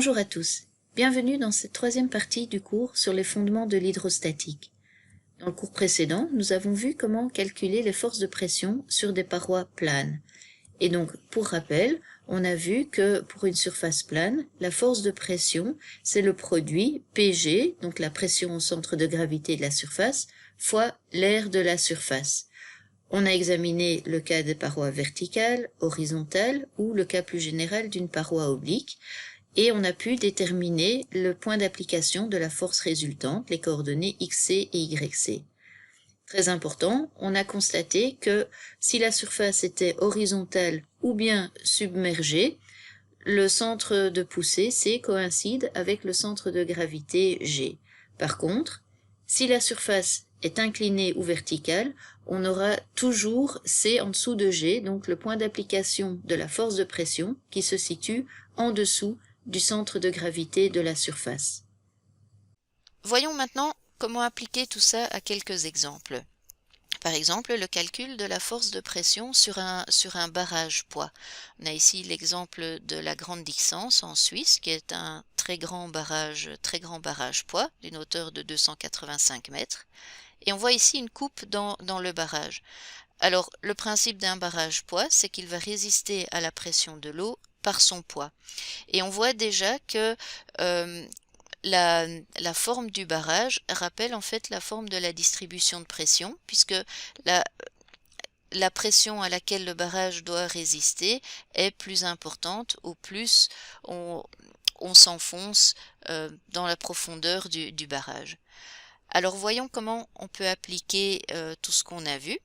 Bonjour à tous, bienvenue dans cette troisième partie du cours sur les fondements de l'hydrostatique. Dans le cours précédent, nous avons vu comment calculer les forces de pression sur des parois planes. Et donc, pour rappel, on a vu que pour une surface plane, la force de pression, c'est le produit Pg, donc la pression au centre de gravité de la surface, fois l'air de la surface. On a examiné le cas des parois verticales, horizontales ou le cas plus général d'une paroi oblique, et on a pu déterminer le point d'application de la force résultante, les coordonnées xc et yc. Très important, on a constaté que si la surface était horizontale ou bien submergée, le centre de poussée C coïncide avec le centre de gravité G. Par contre, si la surface est inclinée ou verticale, on aura toujours C en dessous de G, donc le point d'application de la force de pression qui se situe en dessous du centre de gravité de la surface. Voyons maintenant comment appliquer tout ça à quelques exemples. Par exemple, le calcul de la force de pression sur un barrage poids. On a ici l'exemple de la Grande Dixence en Suisse, qui est un très grand barrage poids, d'une hauteur de 285 mètres. Et on voit ici une coupe dans le barrage. Alors, le principe d'un barrage poids, c'est qu'il va résister à la pression de l'eau par son poids. Et on voit déjà que la forme du barrage rappelle en fait la forme de la distribution de pression, puisque la pression à laquelle le barrage doit résister est plus importante au plus on s'enfonce dans la profondeur du barrage. Alors voyons comment on peut appliquer tout ce qu'on a vu.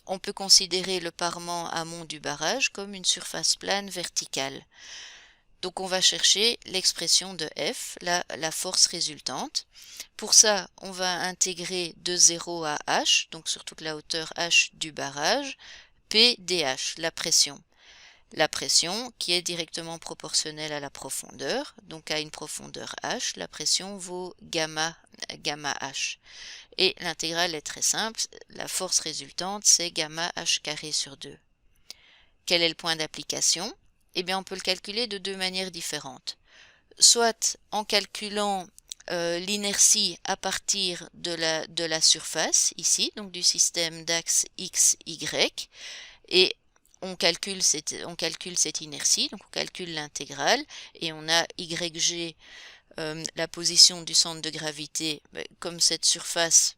On peut considérer le parement amont du barrage comme une surface plane verticale. Donc on va chercher l'expression de F, la force résultante. Pour ça, on va intégrer de 0 à H, donc sur toute la hauteur H du barrage, P dH, la pression. La pression qui est directement proportionnelle à la profondeur, donc à une profondeur H, la pression vaut gamma H. Et l'intégrale est très simple, la force résultante c'est gamma H carré sur 2. Quel est le point d'application ? Eh bien, on peut le calculer de deux manières différentes. Soit en calculant l'inertie à partir de la surface, ici, donc du système d'axe X, Y, et on calcule cette inertie, donc on calcule l'intégrale, et on a YG, la position du centre de gravité, comme cette surface,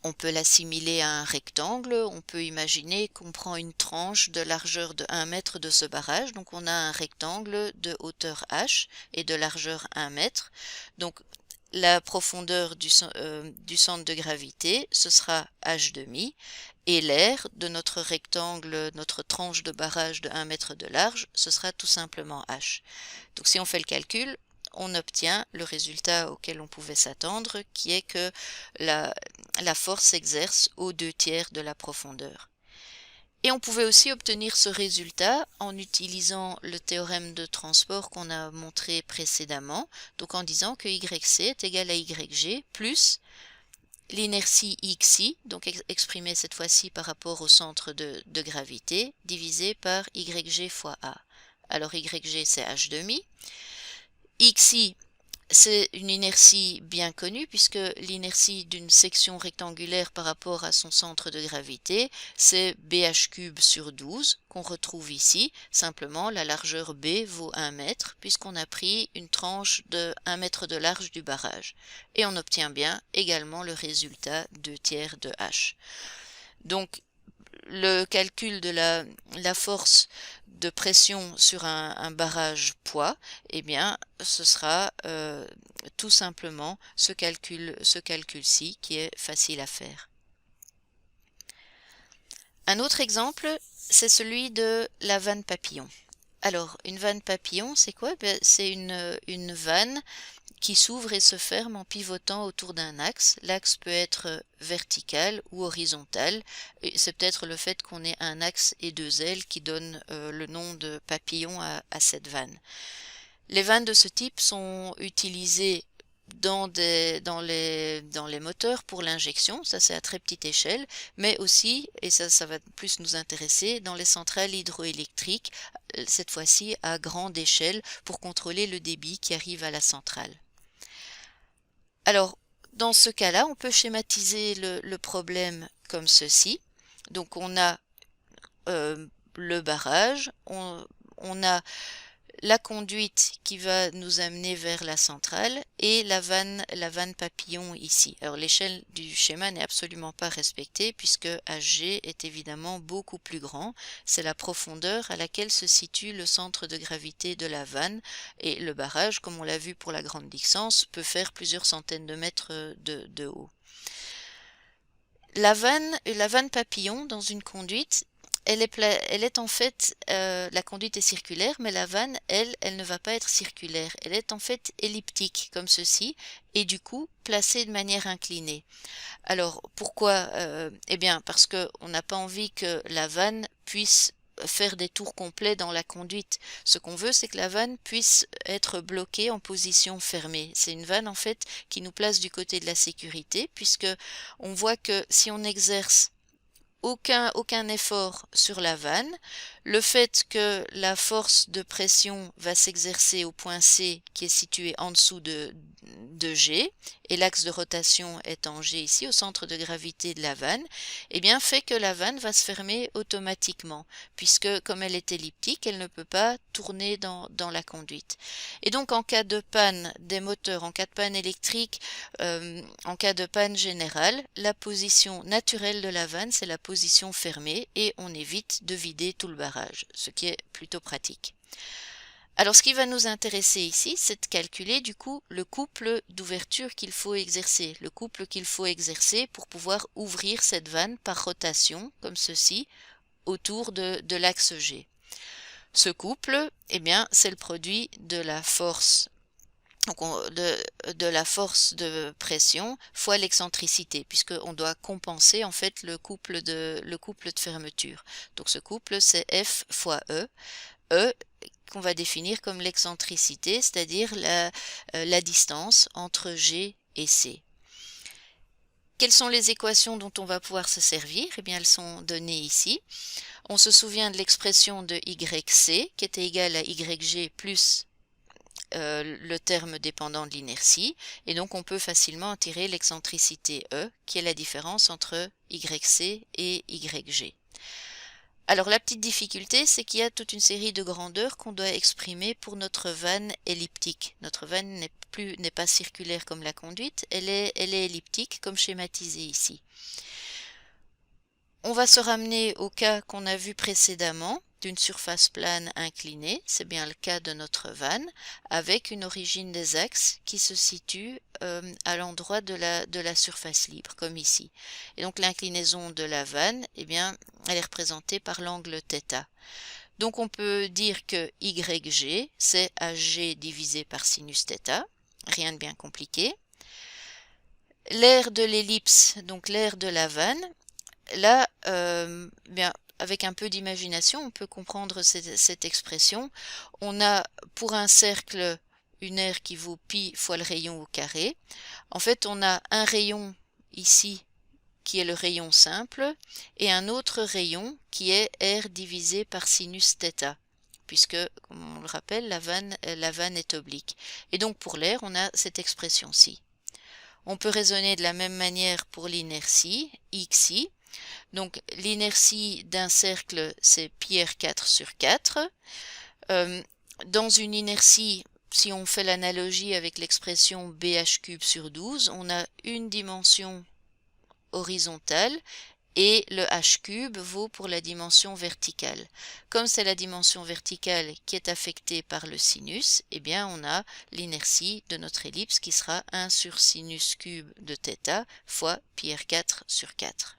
on peut l'assimiler à un rectangle. On peut imaginer qu'on prend une tranche de largeur de 1 mètre de ce barrage. Donc on a un rectangle de hauteur h et de largeur 1 mètre. Donc la profondeur du centre de gravité, ce sera h demi. Et l'air de notre rectangle, notre tranche de barrage de 1 mètre de large, ce sera tout simplement h. Donc si on fait le calcul, on obtient le résultat auquel on pouvait s'attendre, qui est que la force s'exerce aux 2/3 de la profondeur. Et on pouvait aussi obtenir ce résultat en utilisant le théorème de transport qu'on a montré précédemment, donc en disant que YC est égal à YG plus l'inertie XI, donc exprimée cette fois-ci par rapport au centre de gravité, divisé par YG fois A. Alors YG c'est H demi. XI, c'est une inertie bien connue puisque l'inertie d'une section rectangulaire par rapport à son centre de gravité, c'est BH³ sur 12 qu'on retrouve ici. Simplement, la largeur B vaut 1 mètre puisqu'on a pris une tranche de 1 mètre de large du barrage. Et on obtient bien également le résultat 2/3 de H. Donc, le calcul de la force de pression sur un barrage poids, eh bien, ce sera tout simplement ce calcul-ci qui est facile à faire. Un autre exemple, c'est celui de la vanne papillon. Alors, une vanne papillon, c'est quoi? C'est une vanne qui s'ouvre et se ferme en pivotant autour d'un axe. L'axe peut être vertical ou horizontal. C'est peut-être le fait qu'on ait un axe et deux ailes qui donne le nom de papillon à cette vanne. Les vannes de ce type sont utilisées dans les moteurs pour l'injection, ça c'est à très petite échelle, mais aussi, et ça va plus nous intéresser, dans les centrales hydroélectriques, cette fois-ci à grande échelle pour contrôler le débit qui arrive à la centrale. Alors, dans ce cas-là, on peut schématiser le problème comme ceci. Donc on a le barrage, on a la conduite qui va nous amener vers la centrale et la vanne papillon ici. Alors l'échelle du schéma n'est absolument pas respectée puisque HG est évidemment beaucoup plus grand. C'est la profondeur à laquelle se situe le centre de gravité de la vanne et le barrage, comme on l'a vu pour la grande distance, peut faire plusieurs centaines de mètres de haut. La vanne papillon dans une conduite, elle est en fait, la conduite est circulaire, mais la vanne, elle ne va pas être circulaire. Elle est en fait elliptique, comme ceci, et du coup placée de manière inclinée. Alors, pourquoi? Eh bien, parce qu'on n'a pas envie que la vanne puisse faire des tours complets dans la conduite. Ce qu'on veut, c'est que la vanne puisse être bloquée en position fermée. C'est une vanne, en fait, qui nous place du côté de la sécurité, puisque on voit que si on exerce aucun effort sur la vanne, le fait que la force de pression va s'exercer au point C qui est situé en dessous de G, et l'axe de rotation est en G ici, au centre de gravité de la vanne, eh bien fait que la vanne va se fermer automatiquement, puisque comme elle est elliptique, elle ne peut pas tourner dans la conduite. Et donc en cas de panne des moteurs, en cas de panne électrique, en cas de panne générale, la position naturelle de la vanne, c'est la position fermée et on évite de vider tout le barrage, ce qui est plutôt pratique. Alors ce qui va nous intéresser ici, c'est de calculer du coup le couple d'ouverture qu'il faut exercer, le couple qu'il faut exercer pour pouvoir ouvrir cette vanne par rotation, comme ceci, autour de l'axe G. Ce couple, eh bien, c'est le produit de la force de la force de pression fois l'excentricité, puisqu'on doit compenser en fait le couple de fermeture. Donc ce couple, c'est F fois E. E qu'on va définir comme l'excentricité, c'est-à-dire la distance entre G et C. Quelles sont les équations dont on va pouvoir se servir? Eh bien, elles sont données ici. On se souvient de l'expression de YC qui était égale à YG plus le terme dépendant de l'inertie, et donc on peut facilement en tirer l'excentricité E, qui est la différence entre YC et YG. Alors la petite difficulté, c'est qu'il y a toute une série de grandeurs qu'on doit exprimer pour notre vanne elliptique. Notre vanne n'est pas circulaire comme la conduite, elle est elliptique comme schématisé ici. On va se ramener au cas qu'on a vu précédemment d'une surface plane inclinée, c'est bien le cas de notre vanne, avec une origine des axes qui se situe à l'endroit de la surface libre, comme ici. Et donc l'inclinaison de la vanne, eh bien, elle est représentée par l'angle θ. Donc on peut dire que YG, c'est HG divisé par sinus θ, rien de bien compliqué. L'aire de l'ellipse, donc l'aire de la vanne, là, bien, avec un peu d'imagination, on peut comprendre cette expression. On a pour un cercle une aire qui vaut pi fois le rayon au carré. En fait, on a un rayon ici qui est le rayon simple et un autre rayon qui est r divisé par sinus θ, puisque, comme on le rappelle, la vanne est oblique. Et donc pour l'air, on a cette expression-ci. On peut raisonner de la même manière pour l'inertie, xi. Donc l'inertie d'un cercle, c'est pi r4 sur 4. Dans une inertie, si on fait l'analogie avec l'expression bh³ sur 12, on a une dimension horizontale et le h³ vaut pour la dimension verticale. Comme c'est la dimension verticale qui est affectée par le sinus, eh bien on a l'inertie de notre ellipse qui sera 1 sur sinus cube de θ fois pi r4 sur 4.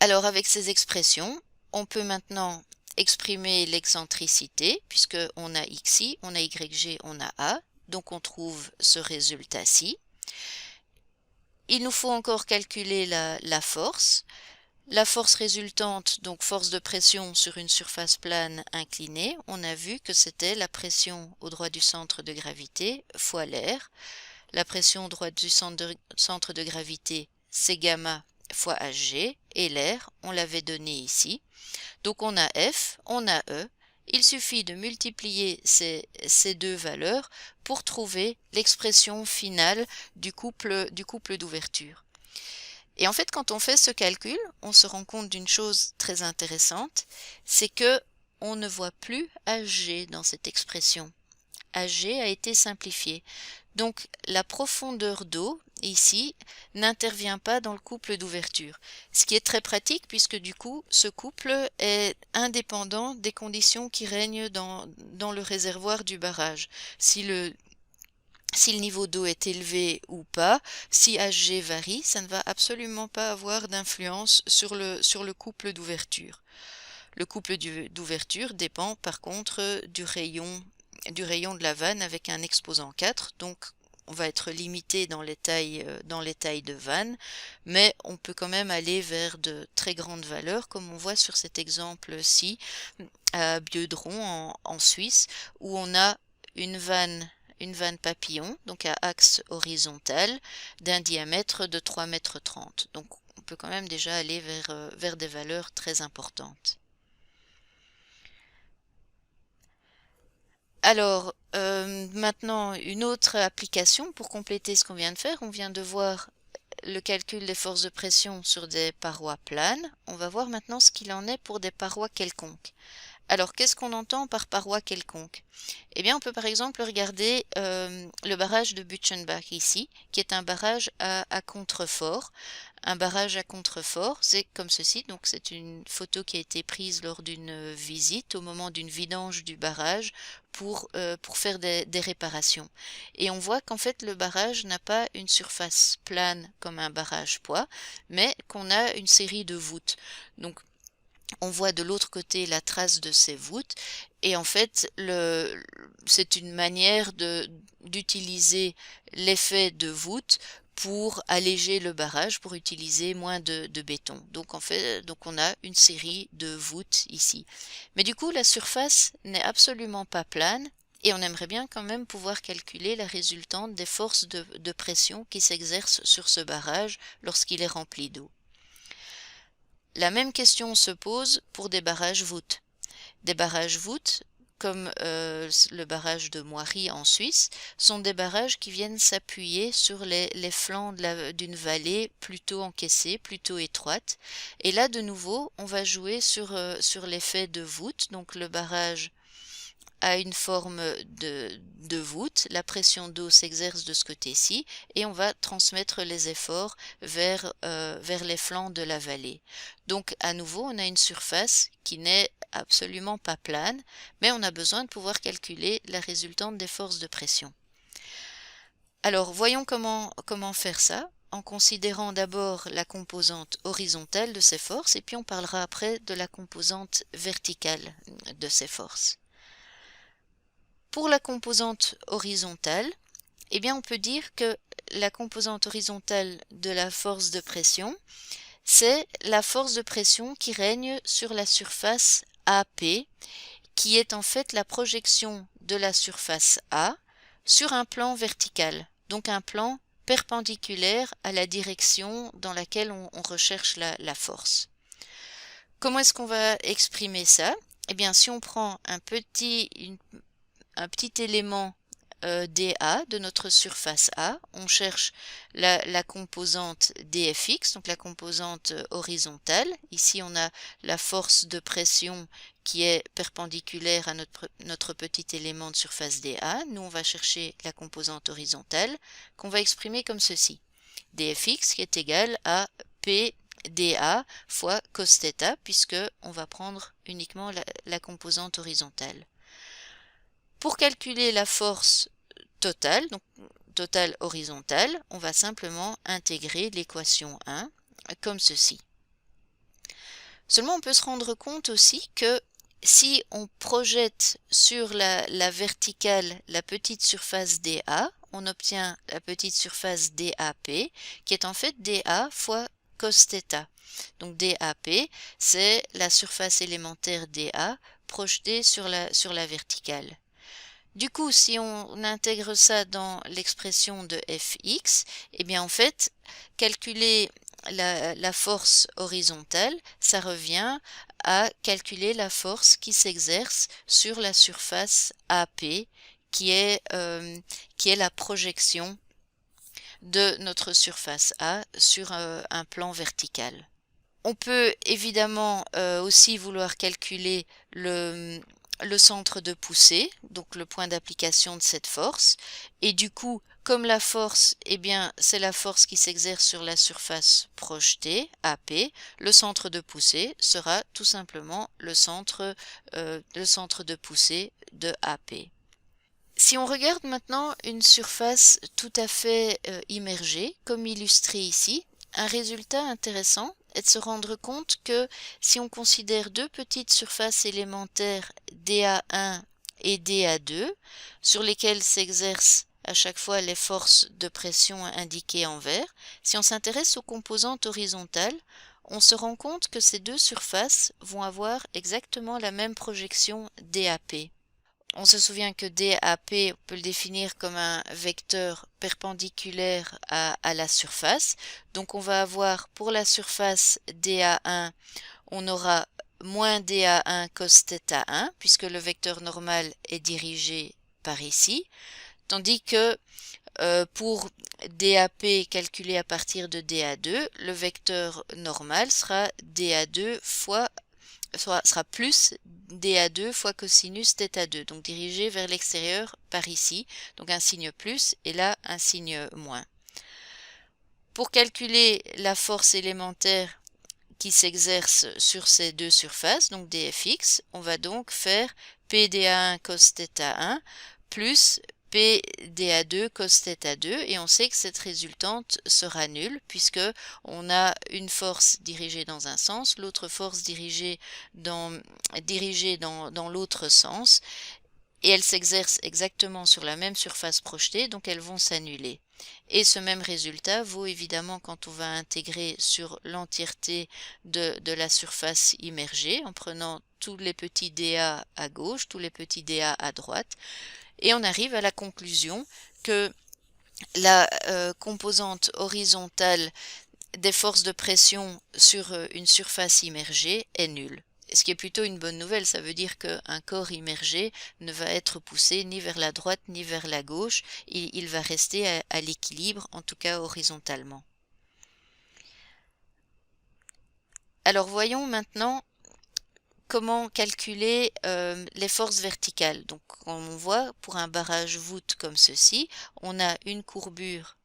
Alors avec ces expressions, on peut maintenant exprimer l'excentricité, puisqu'on a xi, on a yg, on a a, donc on trouve ce résultat-ci. Il nous faut encore calculer la force. La force résultante, donc force de pression sur une surface plane inclinée, on a vu que c'était la pression au droit du centre de gravité fois l'air. La pression au droit du centre de gravité, c'est gamma fois hg, et l'air, on l'avait donné ici. Donc on a F, on a E. Il suffit de multiplier ces deux valeurs pour trouver l'expression finale du couple d'ouverture. Et en fait, quand on fait ce calcul, on se rend compte d'une chose très intéressante, c'est que on ne voit plus Hg dans cette expression. Hg a été simplifié. Donc la profondeur d'eau, ici, n'intervient pas dans le couple d'ouverture. Ce qui est très pratique puisque du coup, ce couple est indépendant des conditions qui règnent dans le réservoir du barrage. Si le niveau d'eau est élevé ou pas, si Hg varie, ça ne va absolument pas avoir d'influence sur le couple d'ouverture. Le couple d'ouverture dépend par contre du rayon de la vanne avec un exposant 4, donc on va être limité dans les tailles de vanne, mais on peut quand même aller vers de très grandes valeurs, comme on voit sur cet exemple-ci à Bieuderon en Suisse, où on a une vanne papillon, donc à axe horizontal, d'un diamètre de 3,30 m. Donc on peut quand même déjà aller vers des valeurs très importantes. Alors, maintenant, une autre application pour compléter ce qu'on vient de faire. On vient de voir le calcul des forces de pression sur des parois planes. On va voir maintenant ce qu'il en est pour des parois quelconques. Alors, qu'est-ce qu'on entend par paroi quelconque? Eh bien, on peut par exemple regarder le barrage de Butchenbach ici, qui est un barrage à contrefort. Un barrage à contrefort, c'est comme ceci. Donc, c'est une photo qui a été prise lors d'une visite au moment d'une vidange du barrage pour faire des réparations. Et on voit qu'en fait, le barrage n'a pas une surface plane comme un barrage poids, mais qu'on a une série de voûtes. Donc, on voit de l'autre côté la trace de ces voûtes et en fait c'est une manière d'utiliser l'effet de voûte pour alléger le barrage, pour utiliser moins de béton. Donc en fait, on a une série de voûtes ici. Mais du coup, la surface n'est absolument pas plane et on aimerait bien quand même pouvoir calculer la résultante des forces de pression qui s'exercent sur ce barrage lorsqu'il est rempli d'eau. La même question se pose pour des barrages voûtes. Des barrages voûtes, comme le barrage de Moiry en Suisse, sont des barrages qui viennent s'appuyer sur les flancs d'une vallée plutôt encaissée, plutôt étroite. Et là, de nouveau, on va jouer sur l'effet de voûte. Donc le barrage a une forme de voûte, la pression d'eau s'exerce de ce côté-ci et on va transmettre les efforts vers les flancs de la vallée. Donc à nouveau, on a une surface qui n'est absolument pas plane, mais on a besoin de pouvoir calculer la résultante des forces de pression. Alors voyons comment faire ça, en considérant d'abord la composante horizontale de ces forces et puis on parlera après de la composante verticale de ces forces. Pour la composante horizontale, eh bien on peut dire que la composante horizontale de la force de pression, c'est la force de pression qui règne sur la surface AP, qui est en fait la projection de la surface A sur un plan vertical, donc un plan perpendiculaire à la direction dans laquelle on recherche la force. Comment est-ce qu'on va exprimer ça? Eh bien, si on prend un petit élément dA de notre surface A, on cherche la composante dfx, donc la composante horizontale. Ici, on a la force de pression qui est perpendiculaire à notre petit élément de surface dA. Nous, on va chercher la composante horizontale qu'on va exprimer comme ceci. dfx qui est égal à P dA fois cos θ, puisque on va prendre uniquement la composante horizontale. Pour calculer la force totale, donc totale horizontale, on va simplement intégrer l'équation 1 comme ceci. Seulement, on peut se rendre compte aussi que si on projette sur la verticale la petite surface dA, on obtient la petite surface DAP, qui est en fait dA fois cos θ. Donc DAP, c'est la surface élémentaire DA projetée sur la verticale. Du coup, si on intègre ça dans l'expression de fx, eh bien en fait, calculer la force horizontale, ça revient à calculer la force qui s'exerce sur la surface AP, qui est la projection de notre surface A sur un plan vertical. On peut évidemment aussi vouloir calculer le centre de poussée, donc le point d'application de cette force, et du coup, comme la force, eh bien, c'est la force qui s'exerce sur la surface projetée, AP, le centre de poussée sera tout simplement le centre de poussée de AP. Si on regarde maintenant une surface tout à fait immergée, comme illustré ici, un résultat intéressant est de se rendre compte que si on considère deux petites surfaces élémentaires DA1 et DA2, sur lesquelles s'exercent à chaque fois les forces de pression indiquées en vert, si on s'intéresse aux composantes horizontales, on se rend compte que ces deux surfaces vont avoir exactement la même projection DAP. On se souvient que DAP, on peut le définir comme un vecteur perpendiculaire à la surface. Donc on va avoir pour la surface DA1, on aura moins DA1 cos θ1, puisque le vecteur normal est dirigé par ici. Tandis que pour DAP calculé à partir de DA2, le vecteur normal sera DA2 sera plus DA2 fois cosinus θ2, donc dirigé vers l'extérieur par ici, donc un signe plus et là un signe moins. Pour calculer la force élémentaire qui s'exerce sur ces deux surfaces, donc dfx, on va donc faire PDA1 cos θ1 plus PDA2 cos θ2 et on sait que cette résultante sera nulle puisque on a une force dirigée dans un sens, l'autre force dirigée dans l'autre sens et elles s'exercent exactement sur la même surface projetée, donc elles vont s'annuler. Et ce même résultat vaut évidemment quand on va intégrer sur l'entièreté de la surface immergée en prenant tous les petits dA à gauche, tous les petits dA à droite, et on arrive à la conclusion que la composante horizontale des forces de pression sur une surface immergée est nulle. Ce qui est plutôt une bonne nouvelle, ça veut dire qu'un corps immergé ne va être poussé ni vers la droite ni vers la gauche, il va rester à l'équilibre, en tout cas horizontalement. Alors voyons maintenant comment calculer les forces verticales. Donc comme on voit, pour un barrage voûte comme ceci, on a une courbure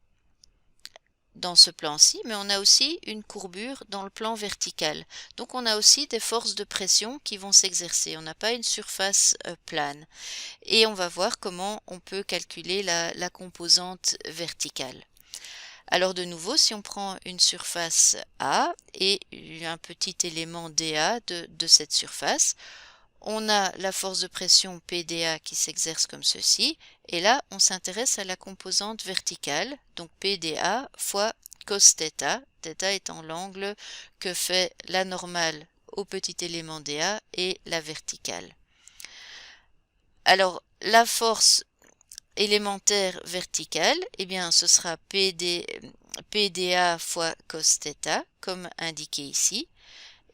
dans ce plan-ci, mais on a aussi une courbure dans le plan vertical. Donc on a aussi des forces de pression qui vont s'exercer. On n'a pas une surface plane. Et on va voir comment on peut calculer la composante verticale. Alors de nouveau, si on prend une surface A et un petit élément dA de cette surface, on a la force de pression PDA qui s'exerce comme ceci, et là on s'intéresse à la composante verticale, donc PDA fois cos θ, θ étant l'angle que fait la normale au petit élément dA et la verticale. Alors la force élémentaire verticale, eh bien ce sera PDA fois cos θ, comme indiqué ici.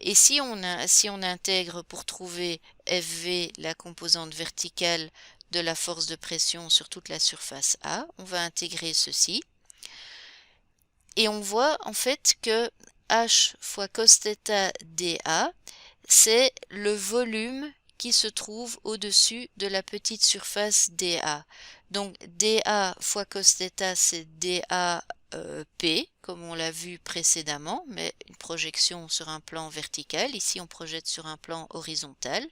Et si on intègre pour trouver FV la composante verticale de la force de pression sur toute la surface A, on va intégrer ceci. Et on voit en fait que H fois cos θ dA, c'est le volume qui se trouve au-dessus de la petite surface dA. Donc dA fois cos θ, c'est dA P, comme on l'a vu précédemment, mais une projection sur un plan vertical. Ici, on projette sur un plan horizontal.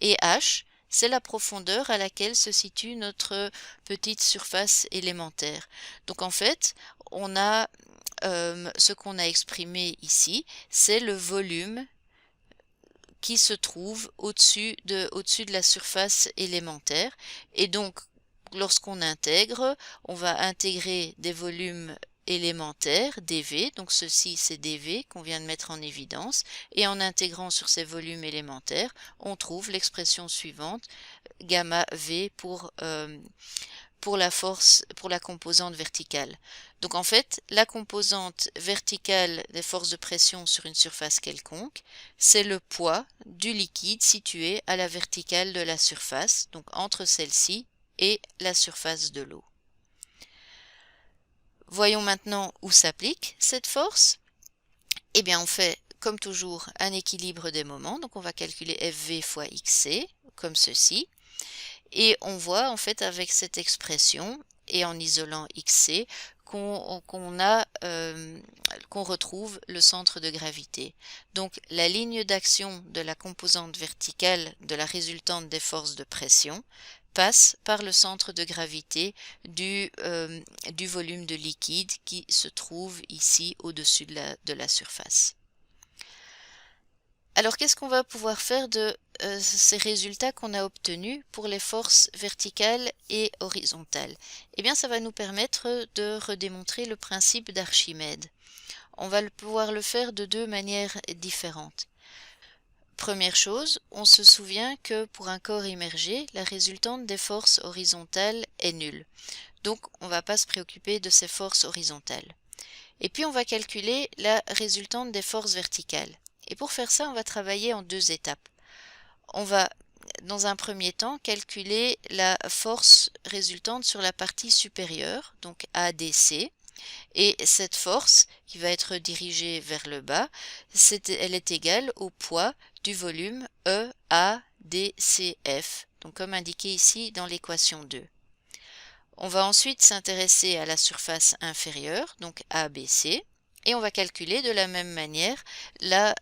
Et H, c'est la profondeur à laquelle se situe notre petite surface élémentaire. Donc en fait, on a ce qu'on a exprimé ici, c'est le volume qui se trouve au-dessus de la surface élémentaire. Et donc, lorsqu'on intègre, on va intégrer des volumes élémentaire dV, donc ceci c'est dV qu'on vient de mettre en évidence, et en intégrant sur ces volumes élémentaires, on trouve l'expression suivante, gamma V pour la force, pour la composante verticale. Donc en fait, la composante verticale des forces de pression sur une surface quelconque, c'est le poids du liquide situé à la verticale de la surface, donc entre celle-ci et la surface de l'eau. Voyons maintenant où s'applique cette force. Eh bien, on fait, comme toujours, un équilibre des moments. Donc, on va calculer FV fois XC, comme ceci. Et on voit, en fait, avec cette expression, et en isolant XC, qu'on retrouve le centre de gravité. Donc, la ligne d'action de la composante verticale de la résultante des forces de pression passe par le centre de gravité du volume de liquide qui se trouve ici au-dessus de la surface. Alors, qu'est-ce qu'on va pouvoir faire de ces résultats qu'on a obtenus pour les forces verticales et horizontales? Eh bien, ça va nous permettre de redémontrer le principe d'Archimède. On va pouvoir le faire de deux manières différentes. Première chose, on se souvient que pour un corps immergé, la résultante des forces horizontales est nulle. Donc, on ne va pas se préoccuper de ces forces horizontales. Et puis, on va calculer la résultante des forces verticales. Et pour faire ça, on va travailler en deux étapes. On va, dans un premier temps, calculer la force résultante sur la partie supérieure, donc ADC. Et cette force, qui va être dirigée vers le bas, elle est égale au poids du volume EADCF, donc comme indiqué ici dans l'équation 2. On va ensuite s'intéresser à la surface inférieure, donc ABC, et on va calculer de la même manière la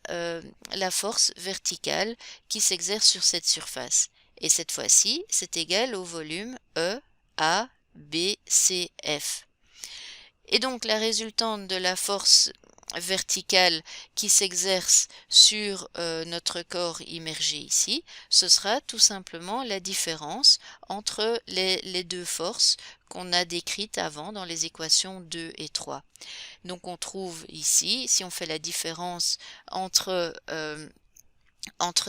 force verticale qui s'exerce sur cette surface. Et cette fois-ci, c'est égal au volume EABCF. Et donc la résultante de la force verticale qui s'exerce sur notre corps immergé ici, ce sera tout simplement la différence entre les deux forces qu'on a décrites avant dans les équations 2 et 3. Donc on trouve ici, si on fait la différence entre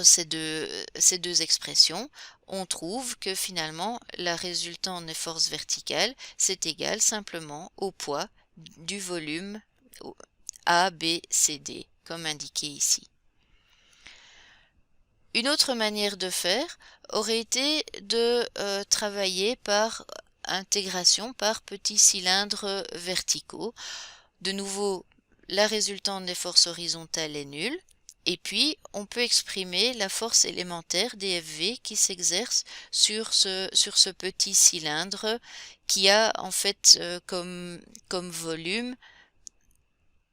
ces deux expressions, on trouve que finalement la résultante des forces verticales, c'est égal simplement au poids du volume ABCD, comme indiqué ici. Une autre manière de faire aurait été de travailler par intégration par petits cylindres verticaux. De nouveau, la résultante des forces horizontales est nulle. Et puis, on peut exprimer la force élémentaire dFV qui s'exerce sur ce petit cylindre qui a en fait comme volume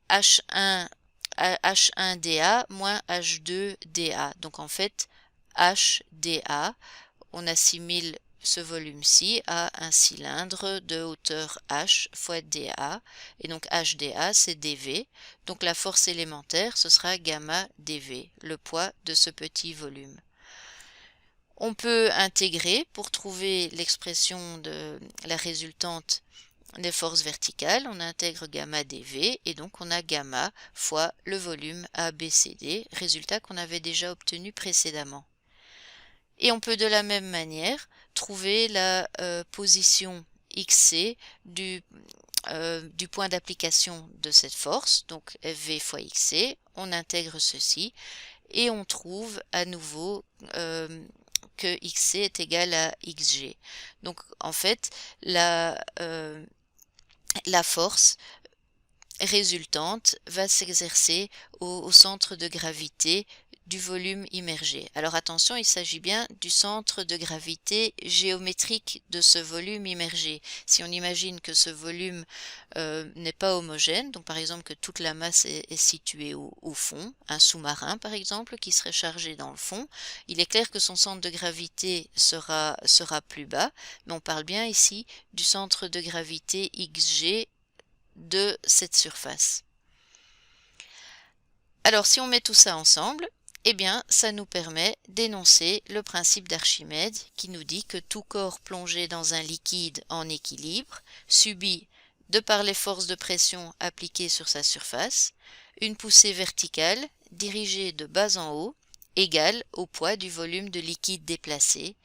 H1dA moins H2dA. Donc en fait, HdA, on assimile ce volume-ci à un cylindre de hauteur h fois dA, et donc HdA c'est dV, donc la force élémentaire ce sera gamma dV, le poids de ce petit volume. On peut intégrer pour trouver l'expression de la résultante des forces verticales, on intègre gamma dV et donc on a gamma fois le volume ABCD, résultat qu'on avait déjà obtenu précédemment. Et on peut de la même manière trouver la position XC du point d'application de cette force, donc FV fois XC, on intègre ceci et on trouve à nouveau que XC est égal à XG. Donc en fait, la force résultante va s'exercer au centre de gravité du volume immergé. Alors attention, il s'agit bien du centre de gravité géométrique de ce volume immergé. Si on imagine que ce volume n'est pas homogène, donc par exemple que toute la masse est située au fond, un sous-marin par exemple qui serait chargé dans le fond, il est clair que son centre de gravité sera plus bas, mais on parle bien ici du centre de gravité XG de cette surface. Alors si on met tout ça ensemble, eh bien ça nous permet d'énoncer le principe d'Archimède qui nous dit que tout corps plongé dans un liquide en équilibre subit de par les forces de pression appliquées sur sa surface, une poussée verticale dirigée de bas en haut égale au poids du volume de liquide déplacé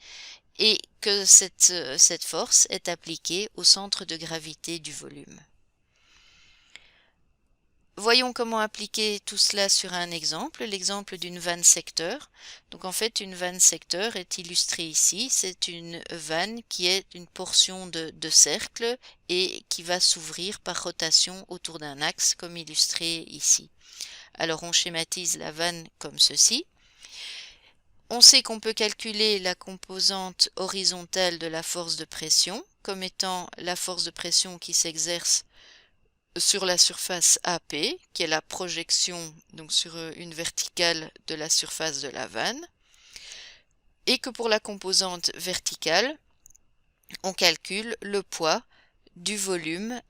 et que cette force est appliquée au centre de gravité du volume. Voyons comment appliquer tout cela sur un exemple, l'exemple d'une vanne secteur. Donc en fait, une vanne secteur est illustrée ici. C'est une vanne qui est une portion de cercle et qui va s'ouvrir par rotation autour d'un axe, comme illustré ici. Alors on schématise la vanne comme ceci. On sait qu'on peut calculer la composante horizontale de la force de pression comme étant la force de pression qui s'exerce sur la surface AP, qui est la projection donc sur une verticale de la surface de la vanne, et que pour la composante verticale, on calcule le poids du volume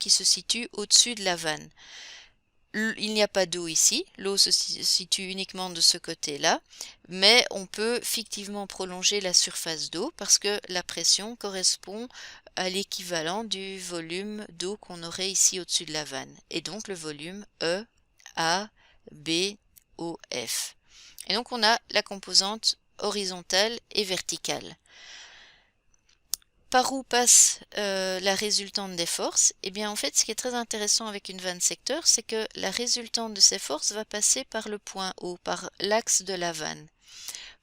qui se situe au-dessus de la vanne. Il n'y a pas d'eau ici, l'eau se situe uniquement de ce côté-là, mais on peut fictivement prolonger la surface d'eau parce que la pression correspond à l'équivalent du volume d'eau qu'on aurait ici au-dessus de la vanne, et donc le volume E, A, B, O, F. Et donc on a la composante horizontale et verticale. Par où passe la résultante des forces? Eh bien en fait ce qui est très intéressant avec une vanne secteur, c'est que la résultante de ces forces va passer par le point O, par l'axe de la vanne.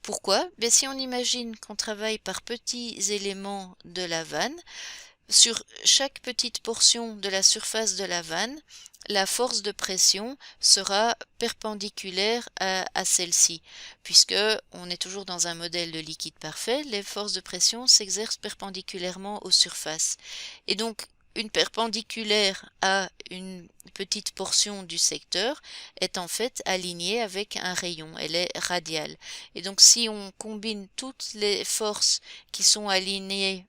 Pourquoi? Bien, si on imagine qu'on travaille par petits éléments de la vanne, sur chaque petite portion de la surface de la vanne, la force de pression sera perpendiculaire à celle-ci. Puisque on est toujours dans un modèle de liquide parfait, les forces de pression s'exercent perpendiculairement aux surfaces. Et donc, une perpendiculaire à une petite portion du secteur est en fait alignée avec un rayon, elle est radiale. Et donc si on combine toutes les forces qui sont alignées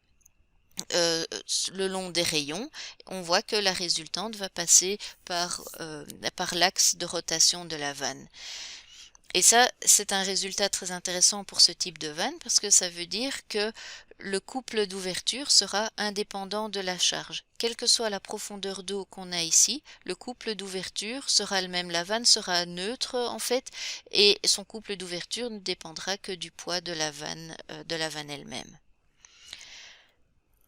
le long des rayons, on voit que la résultante va passer par l'axe de rotation de la vanne. Et ça, c'est un résultat très intéressant pour ce type de vanne parce que ça veut dire que le couple d'ouverture sera indépendant de la charge. Quelle que soit la profondeur d'eau qu'on a ici, le couple d'ouverture sera le même. La vanne sera neutre en fait et son couple d'ouverture ne dépendra que du poids de la vanne elle-même.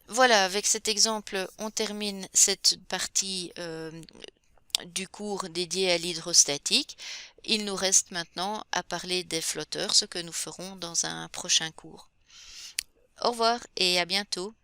Voilà, avec cet exemple, on termine cette partie du cours dédié à l'hydrostatique. Il nous reste maintenant à parler des flotteurs, ce que nous ferons dans un prochain cours. Au revoir et à bientôt.